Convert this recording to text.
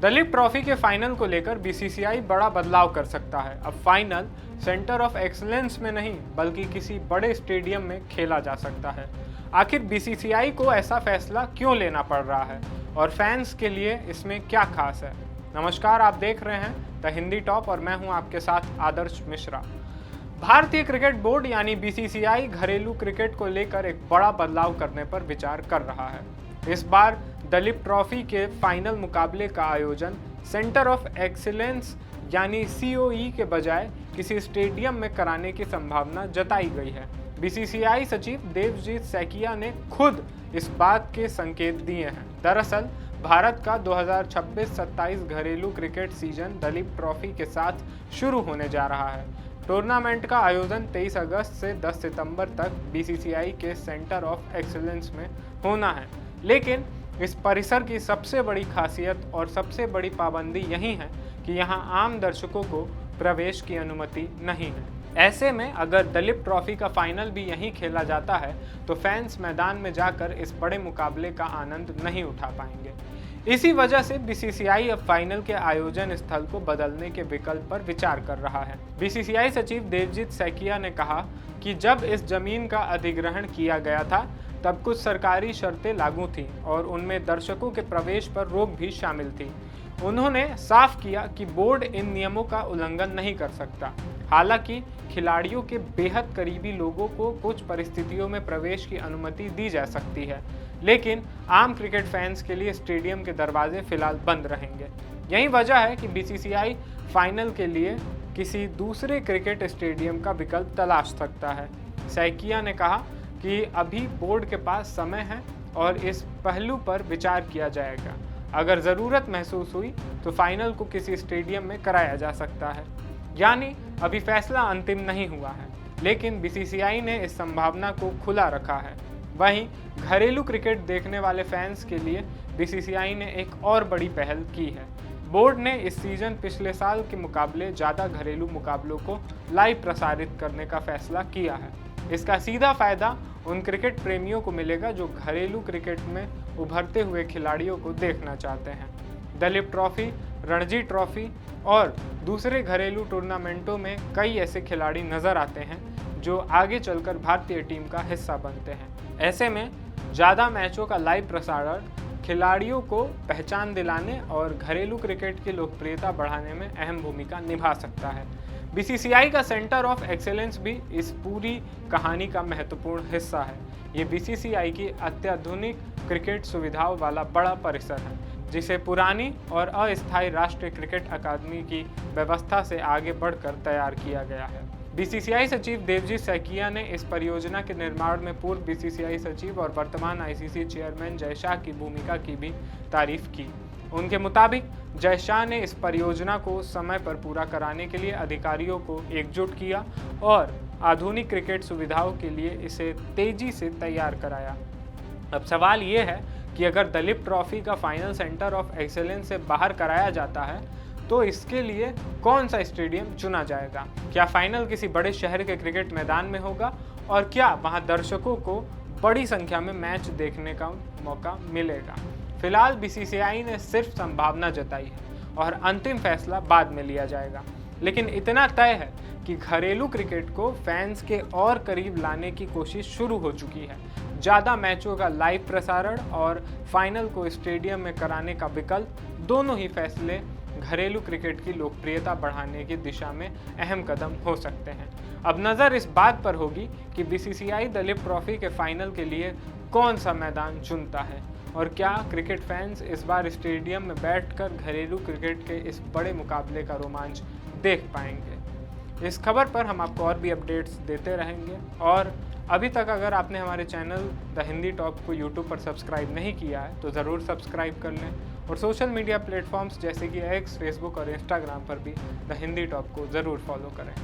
Dalip trophy के final को लेकर बीसीसीआई बड़ा बदलाव कर सकता है। अब फाइनल सेंटर ऑफ एक्सीलेंस में नहीं बल्कि किसी बड़े स्टेडियम में खेला जा सकता है। आखिर बीसीसीआई को ऐसा फैसला क्यों लेना पड़ रहा है और फैंस के लिए इसमें क्या खास है। नमस्कार, आप देख रहे हैं द हिंदी टॉप और मैं हूं आपके साथ आदर्श मिश्रा। भारतीय क्रिकेट बोर्ड यानी बीसीसीआई घरेलू क्रिकेट को लेकर एक बड़ा बदलाव करने पर विचार कर रहा है। इस बार दलीप ट्रॉफी के फाइनल मुकाबले का आयोजन सेंटर ऑफ एक्सीलेंस यानी सीओई के बजाय किसी स्टेडियम में कराने की संभावना जताई गई है। बीसीसीआई सचिव देवजीत सैकिया ने खुद इस बात के संकेत दिए हैं। दरअसल भारत का 2026-27 घरेलू क्रिकेट सीजन दलीप ट्रॉफी के साथ शुरू होने जा रहा है। टूर्नामेंट का आयोजन 23 अगस्त से 10 सितंबर तक बीसीसीआई के सेंटर ऑफ एक्सीलेंस में होना है, लेकिन इस परिसर की सबसे बड़ी खासियत और सबसे बड़ी पाबंदी यही है कि यहाँ आम दर्शकों को प्रवेश की अनुमति नहीं है। ऐसे में अगर दलीप ट्रॉफी का फाइनल भी यहीं खेला जाता है तो फैंस मैदान में जाकर इस बड़े मुकाबले का आनंद नहीं उठा पाएंगे। इसी वजह से बीसीसीआई अब फाइनल के आयोजन स्थल को बदलने के विकल्प पर विचार कर रहा है। बीसीसीआई सचिव देवजीत सैकिया ने कहा कि जब इस जमीन का अधिग्रहण किया गया था तब कुछ सरकारी शर्तें लागू थीं और उनमें दर्शकों के प्रवेश पर रोक भी शामिल थी। उन्होंने साफ किया कि बोर्ड इन नियमों का उल्लंघन नहीं कर सकता। हालांकि खिलाड़ियों के बेहद करीबी लोगों को कुछ परिस्थितियों में प्रवेश की अनुमति दी जा सकती है, लेकिन आम क्रिकेट फैंस के लिए स्टेडियम के दरवाजे फिलहाल बंद रहेंगे। यही वजह है कि बीसीसीआई फाइनल के लिए किसी दूसरे क्रिकेट स्टेडियम का विकल्प तलाश सकता है। सैकिया ने कहा कि अभी बोर्ड के पास समय है और इस पहलू पर विचार किया जाएगा। अगर ज़रूरत महसूस हुई तो फाइनल को किसी स्टेडियम में कराया जा सकता है। यानी अभी फैसला अंतिम नहीं हुआ है, लेकिन बीसीसीआई ने इस संभावना को खुला रखा है। वहीं घरेलू क्रिकेट देखने वाले फैंस के लिए बीसीसीआई ने एक और बड़ी पहल की है। बोर्ड ने इस सीजन पिछले साल के मुकाबले ज़्यादा घरेलू मुकाबलों को लाइव प्रसारित करने का फैसला किया है। इसका सीधा फायदा उन क्रिकेट प्रेमियों को मिलेगा जो घरेलू क्रिकेट में उभरते हुए खिलाड़ियों को देखना चाहते हैं। दलीप ट्रॉफी, रणजी ट्रॉफी और दूसरे घरेलू टूर्नामेंटों में कई ऐसे खिलाड़ी नजर आते हैं जो आगे चलकर भारतीय टीम का हिस्सा बनते हैं। ऐसे में ज़्यादा मैचों का लाइव प्रसारण खिलाड़ियों को पहचान दिलाने और घरेलू क्रिकेट की लोकप्रियता बढ़ाने में अहम भूमिका निभा सकता है। बीसीसीआई का सेंटर ऑफ एक्सीलेंस भी इस पूरी कहानी का महत्वपूर्ण हिस्सा है। ये बीसीसीआई की अत्याधुनिक क्रिकेट सुविधाओं वाला बड़ा परिसर है, जिसे पुरानी और अस्थायी राष्ट्रीय क्रिकेट अकादमी की व्यवस्था से आगे बढ़कर तैयार किया गया है। बीसीसीआई सचिव देवजीत सैकिया ने इस परियोजना के निर्माण में पूर्व बीसीसीआई सचिव और वर्तमान आईसीसी चेयरमैन जय शाह की भूमिका की भी तारीफ की। उनके मुताबिक जय शाह ने इस परियोजना को समय पर पूरा कराने के लिए अधिकारियों को एकजुट किया और आधुनिक क्रिकेट सुविधाओं के लिए इसे तेजी से तैयार कराया। अब सवाल ये है कि अगर दलीप ट्रॉफी का फाइनल सेंटर ऑफ एक्सीलेंस से बाहर कराया जाता है तो इसके लिए कौन सा स्टेडियम चुना जाएगा? क्या फाइनल किसी बड़े शहर के क्रिकेट मैदान में होगा और क्या वहां दर्शकों को बड़ी संख्या में मैच देखने का मौका मिलेगा? फिलहाल बीसीसीआई ने सिर्फ संभावना जताई है और अंतिम फैसला बाद में लिया जाएगा, लेकिन इतना तय है कि घरेलू क्रिकेट को फैंस के और करीब लाने की कोशिश शुरू हो चुकी है। ज़्यादा मैचों का लाइव प्रसारण और फाइनल को स्टेडियम में कराने का विकल्प, दोनों ही फैसले घरेलू क्रिकेट की लोकप्रियता बढ़ाने की दिशा में अहम कदम हो सकते हैं। अब नज़र इस बात पर होगी कि बीसीसीआई दलीप ट्रॉफी के फाइनल के लिए कौन सा मैदान चुनता है और क्या क्रिकेट फैंस इस बार स्टेडियम में बैठकर घरेलू क्रिकेट के इस बड़े मुकाबले का रोमांच देख पाएंगे। इस खबर पर हम आपको और भी अपडेट्स देते रहेंगे और अभी तक अगर आपने हमारे चैनल द हिंदी टॉप को यूट्यूब पर सब्सक्राइब नहीं किया है तो ज़रूर सब्सक्राइब कर लें और सोशल मीडिया प्लेटफॉर्म्स जैसे कि एक्स, फेसबुक और इंस्टाग्राम पर भी द हिंदी टॉप को ज़रूर फॉलो करें।